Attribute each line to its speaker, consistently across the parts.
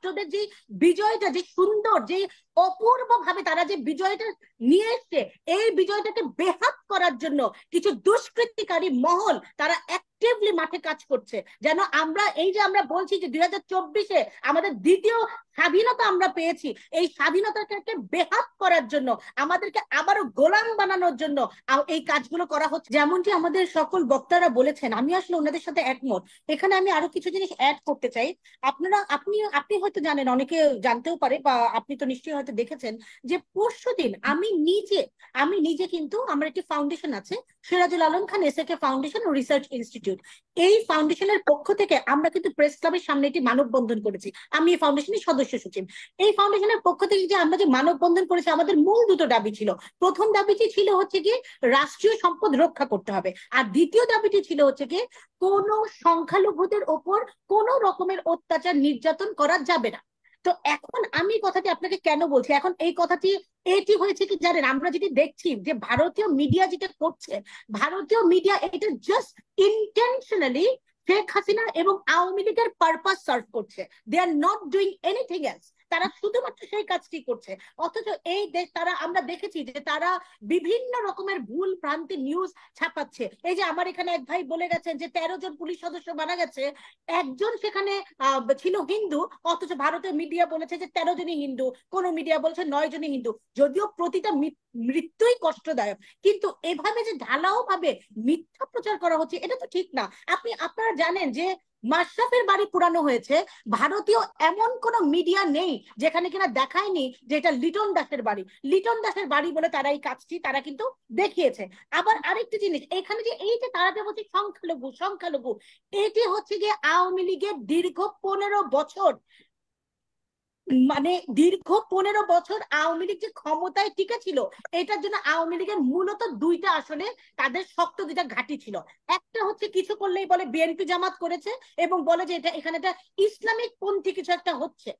Speaker 1: রাষ্ট্রদের যে বিজয়টা, যে সুন্দর, যে অপূর্ব ভাবে তারা যে বিজয়টা নিয়ে এসছে, এই বিজয়টাকে বেহাত করার জন্য কিছু দুষ্কৃতিকারী মহল তারা অ্যাক্টিভলি মাঠে কাজ করছে। যেন আমরা এই যে আমরা বলছি যে 2024-এ আমাদের দ্বিতীয় স্বাধীনতা আমরা পেয়েছি, এই স্বাধীনতাটাকে বেহাত করার জন্য, আমাদেরকে আবারও গোলাম বানানোর জন্য এই কাজগুলো করা হচ্ছে। যেমনটি আমাদের সকল বক্তারা বলেছেন, আমি আসলে ওনাদের সাথে একমত। এখানে আমি আরো কিছু জিনিস অ্যাড করতে চাই। আপনি হয়তো জানেন, অনেকে জানতেও পারে, বা আপনি তো নিশ্চয়ই হয়তো দেখেছেন যে পরশুদিন আমি নিজে কিন্তু আমার একটি ফাউন্ডেশন আছে, সিরাজুল আলম খান এসএকে ফাউন্ডেশন ও রিসার্চ ইনস্টিটিউট। এই ফাউন্ডেশনের পক্ষ থেকে আমরা কিন্তু প্রেস ক্লাবের সামনে একটি মানববন্ধন করেছি। আমি এই ফাউন্ডেশনের সদস্য সচিব। এই ফাউন্ডেশনের পক্ষ থেকে যে আমরা যে মানববন্ধন করেছি, আমাদের মূল দুটো দাবি ছিল। প্রথম দাবিটি ছিল হচ্ছে কি রাষ্ট্রীয় সম্পদ রক্ষা করতে হবে, আর দ্বিতীয় দাবিটি ছিল হচ্ছে কি কোন সংখ্যালঘুদের ওপর কোন রকমের অত্যাচার নির্যাতন করা যাবে না। তো এখন আমি কথাটি আপনাকে কেন বলছি, এখন এই কথাটি এটি হয়েছে কি জানেন, আমরা যেটি দেখছি যে ভারতীয় মিডিয়া যেটা করছে, ভারতীয় মিডিয়া এটা জাস্ট ইন্টেনশনালি শেখ হাসিনা এবং আওয়ামী লীগের পারপাস সার্ভ করছে। They are not doing anything else. তারা শুধুমাত্র সেই কাজটি করছে। অথচ এই দেশ তারা, আমরা দেখেছি যে তারা বিভিন্ন রকমের ভুল ভ্রান্তি নিউজ ছাপাচ্ছে। এই যে আমার এখানে এক ভাই বলে গেছেন যে 13 জন পুলিশ সদস্য মারা গেছে, একজন সেখানে ছিল হিন্দু, অথচ ভারতের মিডিয়া বলেছে যে 13 জনই হিন্দু, কোন মিডিয়া বলছে 9 জনই হিন্দু। যদিও প্রতিটা মৃত্যুই কষ্টদায়ক, কিন্তু এভাবে যে ঢালাও ভাবে মিথ্যা প্রচার করা হচ্ছে, এটা তো ঠিক না। আপনারা জানেন যে মাশরাফির বাড়ি পুরানো হয়েছে, ভারতীয় এমন কোন মিডিয়া নেই যেখানে কিনা দেখায়নি যে এটা লিটন দাসের বাড়ি। লিটন দাসের বাড়ি বলে তারা এই কাজটি তারা কিন্তু দেখিয়েছে। আবার আরেকটি জিনিস, এখানে যে এই যে তারা যে বলছে সংখ্যালঘু সংখ্যালঘু, এটি হচ্ছে গিয়ে আওয়ামী লীগের দীর্ঘ 15 বছর, মানে দীর্ঘ 15 বছর আওয়ামী লীগ যে ক্ষমতায় টিকে ছিল, এটার জন্য আওয়ামী লীগের মূলত দুইটা আসলে তাদের শক্ত দুইটা ঘাঁটি ছিল। একটা হচ্ছে কিছু করলেই বলে বিএনপি জামাত করেছে, এবং বলে যে এটা এখানে একটা ইসলামিক পন্থী কিছু একটা হচ্ছে,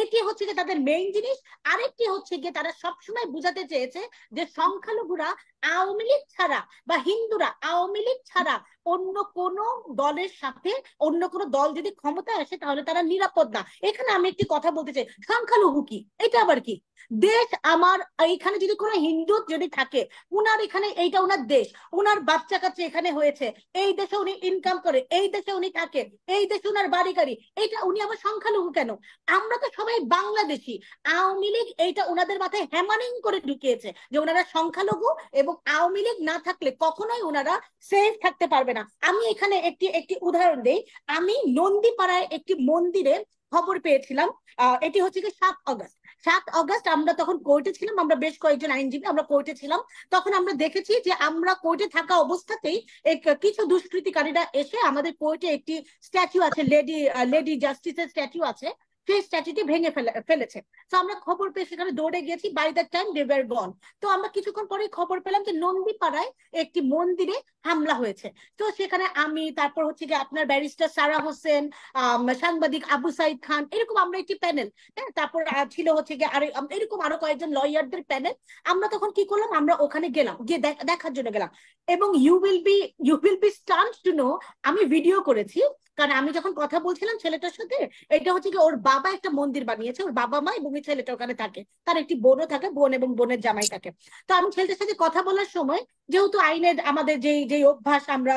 Speaker 1: এটি হচ্ছে যে তাদের মেইন জিনিস। আরেকটি হচ্ছে গিয়ে তারা সবসময় বুঝাতে চেয়েছে যে সংখ্যালঘুরা আওয়ামী লীগ ছাড়া, বা হিন্দুরা আওয়ামী লীগ ছাড়া অন্য কোন দলের সাথে, অন্য কোন দল যদি ক্ষমতায় আসে তাহলে তারা নিরাপদ না। এখানে আমি একটি কথা বলতে চাই, সংখ্যালঘু কি, এটা আবার কি? দেশ আমার, এখানে যদি কোনো হিন্দু যদি থাকে, উনার এখানে এইটা উনার দেশ, উনার বাচ্চা কাচ্চা এখানে হয়েছে, এই দেশে উনি ইনকাম করে, এই দেশে উনি থাকে, এই দেশে উনার বাড়ি গাড়ি, এটা উনি আবার সংখ্যালঘু কেন? আমরা তো সবাই বাংলাদেশি। আওয়ামী লীগ এইটা ওনাদের মাথায় হ্যামারিং করে ঢুকিয়েছে যে ওনারা সংখ্যালঘু, এবং আওয়ামী লীগ না থাকলে কখনোই ওনারা সেফ থাকতে পারবে না। আমি এখানে একটি একটি উদাহরণ দেই। আমি নন্দীপাড়ায় একটি মন্দিরে খবর পেয়েছিলাম। এটি হচ্ছে কি 7 আগস্ট। 7 আগস্ট আমরা তখন কোর্টে ছিলাম, আমরা বেশ কয়েকজন আইনজীবী আমরা কোর্টে ছিলাম। তখন আমরা দেখেছি যে আমরা কোর্টে থাকা অবস্থাতেই কিছু দুষ্কৃতিকারীরা এসে আমাদের কোর্টে একটি স্ট্যাচু আছে, লেডি লেডি জাস্টিসের স্ট্যাচু আছে, সেই স্ট্যাচুটি ভেঙে ফেলেছে। তো আমরা খবর পেয়ে সেখানে দৌড়ে গেছি, by the time they were gone. তো আমরা কিছুক্ষণ পরে খবর পেলাম যে নন্দীপাড়ায় একটি মন্দিরে হামলা হয়েছে। তো সেখানে আমি, তারপর হচ্ছে কি আপনার ব্যারিস্টার সারা হোসেন, সাংবাদিক আবু সাইদ খান, এরকম আমরা একটি প্যানেল, হ্যাঁ, তারপর ছিল হচ্ছে কি আরো এরকম আরো কয়েকজন লয়ারদের প্যানেল। আমরা তখন কি করলাম, আমরা ওখানে গেলাম, গিয়ে দেখার জন্য গেলাম। এবং you will be stunned to know, আমি ভিডিও করেছি। কারণ আমি যখন কথা বলছিলাম ছেলেটার সাথে, এটা হচ্ছে কি ওর বাবা একটা মন্দির বানিয়েছে, ওর বাবা মা এবং এই ছেলেটা ওখানে থাকে, তার একটি বোনও থাকে, বোন এবং বোনের জামাই থাকে। তো আমি ছেলেটার সাথে কথা বলার সময়, যেহেতু আইনের আমাদের যেই যেই অভ্যাস, আমরা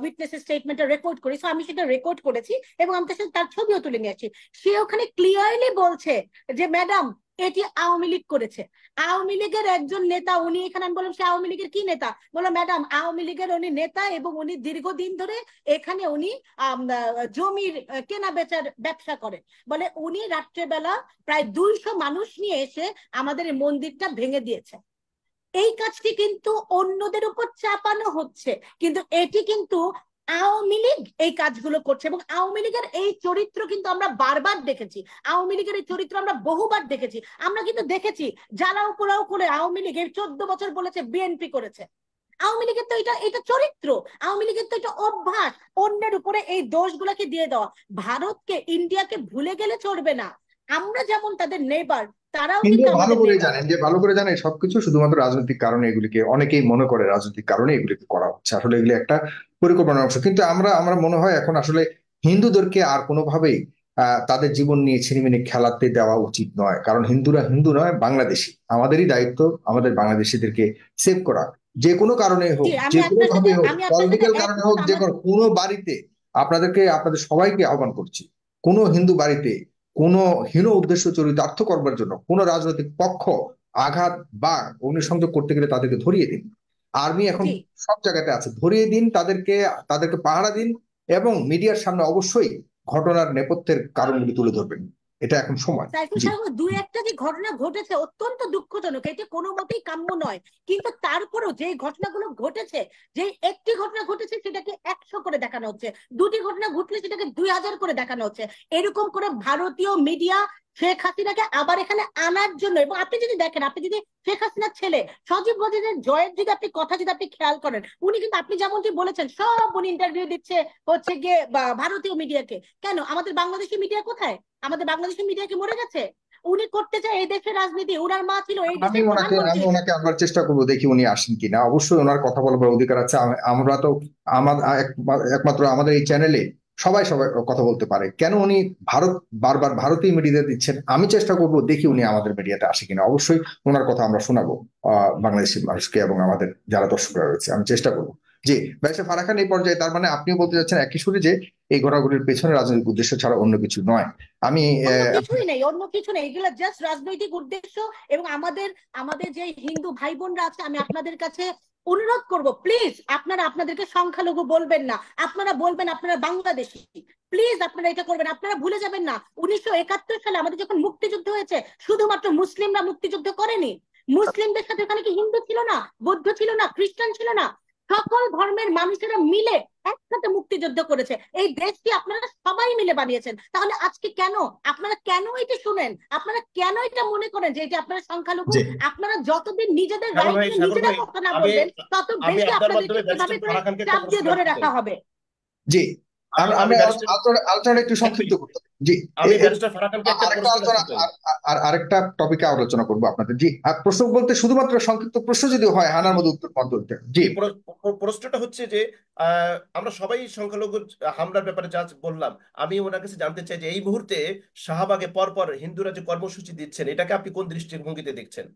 Speaker 1: উইটনেসের স্টেটমেন্টটা রেকর্ড করি, তো আমি সেটা রেকর্ড করেছি এবং আমি তার সাথে তার ছবিও তুলে নিয়ে আসছি। সে ওখানে ক্লিয়ারলি বলছে যে ম্যাডাম, এটি আওয়ামী লীগ করেছে, আওয়ামী লীগের একজন নেতা উনি এখানে। আমি বললাম সে আওয়ামী লীগের কি নেতা? বললো ম্যাডাম আওয়ামী লীগের উনি নেতা, এবং উনি দীর্ঘদিন ধরে এখানে উনি জমির কেনা বেচার ব্যবসা করেন। বলে উনি রাত্রেবেলা প্রায় 200 মানুষ নিয়ে এসে আমাদের এই মন্দিরটা ভেঙে দিয়েছে। এই কাজটি কিন্তু অন্যদের উপর চাপানো হচ্ছে, কিন্তু এটি কিন্তু আওয়ামী লীগ এই কাজগুলো করছে, এবং আওয়ামী লীগের এই চরিত্র কিন্তু আমরা বারবার দেখেছি। আওয়ামী লীগের এই চরিত্র আমরা বহুবার দেখেছি। আমরা কিন্তু দেখেছি জ্বালাও পোড়াও করে আওয়ামী লীগ 14 বছর বলেছে বিএনপি করেছে। আওয়ামী লীগের তো এটা এটা চরিত্র, আওয়ামী লীগের তো এটা অভ্যাস, অন্যের উপরে এই দোষগুলোকে দিয়ে দেওয়া। ভারতকে, ইন্ডিয়াকে ভুলে গেলে চলবে না। আমরা যেমন তাদের নেইবার, তারাও
Speaker 2: কিন্তু
Speaker 1: কিন্তু
Speaker 2: ভালো
Speaker 1: আমাদের
Speaker 2: করে
Speaker 1: নেইবার।
Speaker 2: জানেন, যে ভালো করে জানেন সবকিছু শুধুমাত্র রাজনৈতিক কারণে এগুলিকে, অনেকেই মনে করে রাজনৈতিক কারণে এগুলিকে করা হচ্ছে, আসলে এগুলি একটা পরিকল্পনার অংশ। কিন্তু আমরা আমরা মনে হয় এখন আসলে হিন্দুদেরকে আর কোনোভাবেই তাদের জীবন নিয়ে ছিনিমিনি খেলাতে দেওয়া উচিত নয়। কারণ হিন্দুরা হিন্দু নয়, বাংলাদেশি। আমাদেরই দায়িত্ব আমাদের বাংলাদেশিদেরকে সেভ করা, যে কোনো কারণে
Speaker 1: জি,
Speaker 2: হোক, যে কোনো ভাবে হোক,
Speaker 1: আমি আপনার সাথে
Speaker 2: পলিটিক্যাল কারণে
Speaker 1: একমত।
Speaker 2: হোক, যে কোনো বাড়িতে আপনাদের সবাইকে আহ্বান করছি, কোনো হিন্দু বাড়িতে কোনো হীন উদ্দেশ্য চরিতার্থ করবার জন্য কোনো রাজনৈতিক পক্ষ আঘাত বা অগ্নিসংযোগ করতে গেলে তাদেরকে ধরিয়ে দিন। আর্মি এখন
Speaker 1: জি
Speaker 2: সব জায়গাতে আছে, ধরিয়ে দিন তাদেরকে পাহারা দিন, এবং মিডিয়ার সামনে অবশ্যই ঘটনার নেপথ্যের কারণগুলি তুলে ধরবেন। এটা এখন সময়।
Speaker 1: সাইফুল
Speaker 2: জি।
Speaker 1: সাহেব, দুই একটা যে ঘটনা ঘটেছে অত্যন্ত দুঃখজনক, এটা কোনো মতেই কাম্য নয়। কিন্তু তারপরেও যে ঘটনাগুলো ঘটেছে, যে একটি ঘটনা ঘটেছে সেটাকে 100 করে দেখানো হচ্ছে, দুটি ঘটনা ঘটলে সেটাকে 2000 করে দেখানো হচ্ছে। এরকম করে ভারতীয় মিডিয়া শেখ হাসিনাকে আবার এখানে আনার জন্য, এবং আপনি যদি দেখেন, আপনি যদি শেখ হাসিনার ছেলে সজীব ওয়াজেদের জয়ের যদি আপনি কথা যদি আপনি খেয়াল করেন, উনি কিন্তু আপনি যেমনটি বলেছেন সব উনি ইন্টারভিউ দিচ্ছে হচ্ছে গিয়ে ভারতীয় মিডিয়াকে। কেন আমাদের বাংলাদেশি মিডিয়া কোথায়? আমাদের বাংলাদেশি মিডিয়া কি মরে গেছে? উনি করতে চায় এই দেশের রাজনীতি, ওনার মা ছিল এই
Speaker 2: আমি
Speaker 1: দেশের
Speaker 2: আমি
Speaker 1: প্রধানমন্ত্রী।
Speaker 2: ওনাকে আনবার চেষ্টা করবো, দেখি উনি আসেন কিনা। অবশ্যই ওনার কথা বলবার অধিকার আছে। আমরা তো আমাদের একমাত্র আমাদের এই চ্যানেলে সবাই সবাই কথা বলতে পারে, কেন উনি ভারত বারবার ভারতীয় মিডিয়াতে দিচ্ছেন? আমি চেষ্টা করব, দেখি উনি আমাদের মিডিয়াতে আসে কিনা। অবশ্যই ওনার কথা আমরা শোনাবো বাংলাদেশি মানুষকে এবং আমাদের যারা দর্শকরা রয়েছে। আমি চেষ্টা করবো। জি, ব্যারিস্টার ফারাহ খান, এই পর্যায়ে তার মানে আপনিও বলতে চাচ্ছেন একই সুরে যে এই ঘটনাগুলির পেছনে রাজনৈতিক উদ্দেশ্য ছাড়া অন্য কিছু নয়? আমি
Speaker 1: অন্য কিছুই নেই, অন্য কিছু নেই, এগুলো জাস্ট রাজনৈতিক উদ্দেশ্য। এবং আমাদের আমাদের যে হিন্দু ভাই বোনরা আছে, আমি আপনাদের কাছে অনুরোধ করব, প্লিজ আপনারা আপনাদেরকে সংখ্যালঘু বলবেন না, আপনারা বলবেন আপনারা বাংলাদেশি। প্লিজ আপনারা এটা করবেন। আপনারা ভুলে যাবেন না 1971 সালে আমাদের যখন মুক্তিযুদ্ধ হয়েছে, শুধুমাত্র মুসলিমরা মুক্তিযুদ্ধ করেনি। মুসলিমদের সাথে ওখানে কি হিন্দু ছিল না, বৌদ্ধ ছিল না, খ্রিস্টান ছিল না? সকল ধর্মের মানুষেরা মিলে একসাথে মুক্তিযুদ্ধ করেছে। এই দেশটি আপনারা সবাই মিলে বানিয়েছেন। তাহলে আজকে কেন আপনারা কেন এটা শুনেন? আপনারা কেন এটা মনে করেন যে এটা আপনারা সংখ্যালঘু?
Speaker 2: জি।
Speaker 1: আপনারা যতদিন নিজেদের
Speaker 3: সাগর
Speaker 1: রাইট
Speaker 3: ভাই,
Speaker 1: নিয়ে
Speaker 3: সাগর
Speaker 1: নিজেরা
Speaker 3: ভাই,
Speaker 1: কথা না
Speaker 3: আমি
Speaker 1: বলবেন, তত
Speaker 3: আমি
Speaker 1: বেশি
Speaker 3: আপনার
Speaker 1: আপনাদেরকে
Speaker 3: মাধ্যমে
Speaker 1: কিভাবে
Speaker 3: ব্যারিস্টার
Speaker 1: করে
Speaker 3: ফারাহ খানকে একটা
Speaker 1: চাপ দিয়ে
Speaker 3: প্রশ্ন
Speaker 1: ধরে
Speaker 3: রাখতে চাই।
Speaker 1: রাখা হবে।
Speaker 2: জি।
Speaker 3: আমি
Speaker 2: আমরা
Speaker 3: আমি ব্যারিস্টার
Speaker 2: আলোচনা একটু
Speaker 3: এক
Speaker 2: সংক্ষিপ্ত
Speaker 3: মিনিট,
Speaker 2: করতে হবে। জি।
Speaker 3: আমি ব্যারিস্টার ফারাহ খানকে একটা
Speaker 2: আরেকটা
Speaker 3: প্রশ্ন
Speaker 2: আলোচনা
Speaker 3: রাখতে চাই।
Speaker 2: আরেকটা টপিকে আলোচনা করবো আপনাদের। জি, আর প্রশ্ন বলতে শুধুমাত্র সংক্ষিপ্ত প্রশ্ন যদি হয়, হানার মধ্যে উত্তর মধ্যে। জি।
Speaker 3: এই প্রশ্নটা হচ্ছে যে আমরা সবাই সংখ্যালঘু হামলার ব্যাপারে যা বললাম, আমি ওনার কাছে জানতে চাই যে এই মুহূর্তে শাহবাগে পরপর হিন্দুরা যে কর্মসূচি দিচ্ছেন, এটাকে আপনি কোন দৃষ্টিভঙ্গিতে দেখছেন?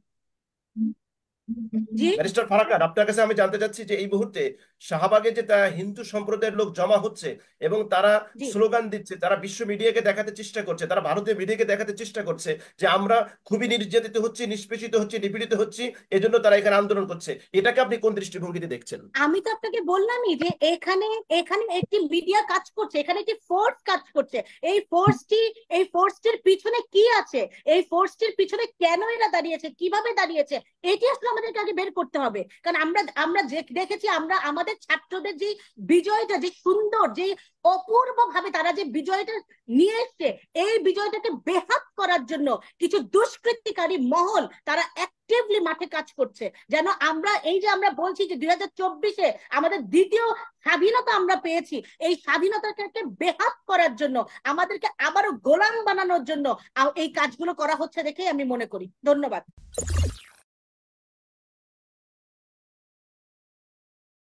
Speaker 1: জি
Speaker 3: ব্যারিস্টার ফারাহ খান, আপনার কাছে আমি জানতে চাচ্ছি যে এই মুহূর্তে শাহবাগে যে হিন্দু সম্প্রদায়ের লোক জমা হচ্ছে এবং তারা
Speaker 1: জি
Speaker 3: স্লোগান দিচ্ছে, তারা বিশ্ব মিডিয়াকে দেখাতে চেষ্টা করছে, তারা ভারতীয় মিডিয়াকে দেখাতে চেষ্টা করছে যে আমরা খুবই নির্যাতিত হচ্ছি, নিষ্পেষিত হচ্ছি, নিপীড়িত হচ্ছি, এজন্য তারা এখানে আন্দোলন করছে। এটাকে আপনি কোন দৃষ্টিভঙ্গিতে দেখছেন?
Speaker 1: আমি তো আপনাকে বললামই যে এখানে এখানে একটি মিডিয়া কাজ করছে, এখানে একটি ফোর্স কাজ করছে। এই ফোর্সটি, এই ফোর্সটির পিছনে কি আছে, এই ফোর্সটির পিছনে কেন এরা দাঁড়িয়েছে, কিভাবে দাঁড়িয়েছে, এটি আসলে আমাদেরকে আগে বের করতে হবে। কারণ আমরা আমরা যে দেখেছি, আমরা আমাদের ছাত্রদের যে বিজয়টা, যে সুন্দর, যে অপূর্ব ভাবে তারা যে বিজয়টা নিয়ে এসছে, এই বিজয়টাকে বেহাত করার জন্য কিছু দুষ্কৃতিকারী মহল তারা অ্যাক্টিভলি মাঠে কাজ করছে। যেন আমরা এই যে আমরা বলছি যে 2024-এ আমাদের দ্বিতীয় স্বাধীনতা আমরা পেয়েছি, এই স্বাধীনতাটাকে বেহাত করার জন্য, আমাদেরকে আবারও গোলাম বানানোর জন্য এই কাজগুলো করা হচ্ছে দেখেই আমি মনে করি। ধন্যবাদ।